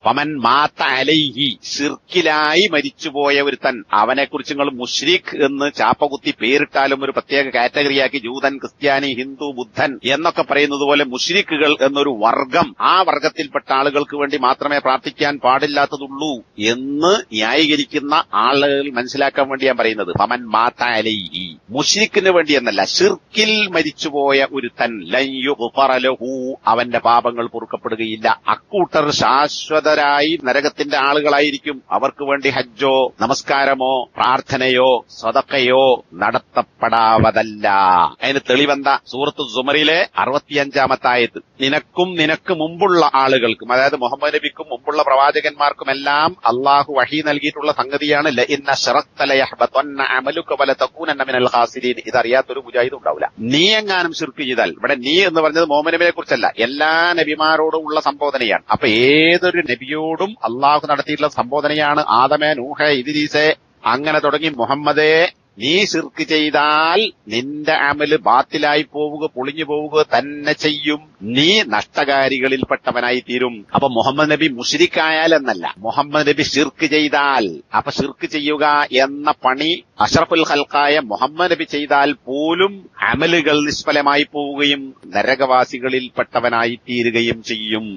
ഫമൻ മാത അലൈഹി, ശിർക്കിലായി മരിച്ചുപോയ ഒരുത്തൻ, അവനെക്കുറിച്ച് നിങ്ങൾ മുശ്രിക് എന്ന് ചാപ്പകുത്തി പേരിട്ടാലും ഒരു പ്രത്യേക കാറ്റഗറിയാക്കി ജൂതൻ, ക്രിസ്ത്യാനി, ഹിന്ദു, ബുദ്ധൻ എന്നൊക്കെ പറയുന്നത് പോലെ മുശ്രിക്കുകൾ എന്നൊരു വർഗം, ആ വർഗത്തിൽപ്പെട്ട ആളുകൾക്ക് വേണ്ടി മാത്രമേ പ്രാർത്ഥിക്കാൻ പാടില്ലാത്തതുള്ളൂ എന്ന് ന്യായീകരിക്കുന്ന ആളുകൾ മനസ്സിലാക്കാൻ വേണ്ടി ഞാൻ പറയുന്നത്. ഫമൻ മാത അലൈഹി, മുശ്രിക്കിന് വേണ്ടി എന്നല്ല, ഷിർക്കിൽ മരിച്ചുപോയ ഒരുത്തൻ ലൻ യുഗ്ഫറ ലഹു, അവന്റെ പാപങ്ങൾ പൊറുക്കപ്പെടുകയില്ല. അക്കൂട്ടർ ശാശ്വതരായി നരകത്തിന്റെ ആളുകളായിരിക്കും. അവർക്ക് വേണ്ടി ഹജ്ജോ നമസ്കാരമോ പ്രാർത്ഥനയോ സദഖയോ നടത്തപ്പെടാവതല്ല. അതിന് തെളിവെന്താ? സൂറത്ത് സുമറിലെ 65-ാമത്തെ ആയത്ത്. നിനക്കും നിനക്ക് മുമ്പുള്ള ആളുകൾക്കും, അതായത് മുഹമ്മദ് നബിക്കും മുമ്പുള്ള പ്രവാചകന്മാർക്കുമെല്ലാം അള്ളാഹു വഹി നൽകിയിട്ടുള്ള സംഗതിയാണ് ലഇന്ന ശറക്ത ലയഹ്ബതന്ന അമലുക വലതകൂനന്ന മിനൽ ഖാസിരീൻ. ഇതറിയാത്തൊരു മുജാഹിദ് ഉണ്ടാവില്ല. നീ എങ്ങാനും ശിർക്ക് ചെയ്താൽ, ഇവിടെ നീ എന്ന് പറഞ്ഞത് മുഹമ്മദ് നബിയെ കുറിച്ചല്ല, എല്ലാ നബിമാരോടും ഉള്ള സംബോധനയാണ്. അപ്പൊ ഏതൊരു നബിയോടും അള്ളാഹു നടത്തിയിട്ടുള്ള സംബോധനയാണ്. ആദമേ, നൂഹ്, ഇദ്രീസ് അങ്ങനെ തുടങ്ങി മുഹമ്മദേ, നീ ശിർക്ക് ചെയ്താൽ നിന്റെ അമല് ബാത്തിലായി പോവുക, പൊളിഞ്ഞു പോവുക തന്നെ ചെയ്യും. നീ നഷ്ടകാരികളിൽപ്പെട്ടവനായി തീരും. അപ്പൊ മുഹമ്മദ് നബി മുശ്രിക്കായാൽ എന്നല്ല, മുഹമ്മദ് നബി ശിർക്ക് ചെയ്താൽ. അപ്പൊ ശിർക്ക് ചെയ്യുക എന്ന പണി അഷ്റഫുൽ ഖൽഖായ മുഹമ്മദ് നബി ചെയ്താൽ പോലും അമലുകൾ നിഷ്ഫലമായി പോവുകയും നരകവാസികളിൽപ്പെട്ടവനായി തീരുകയും ചെയ്യും.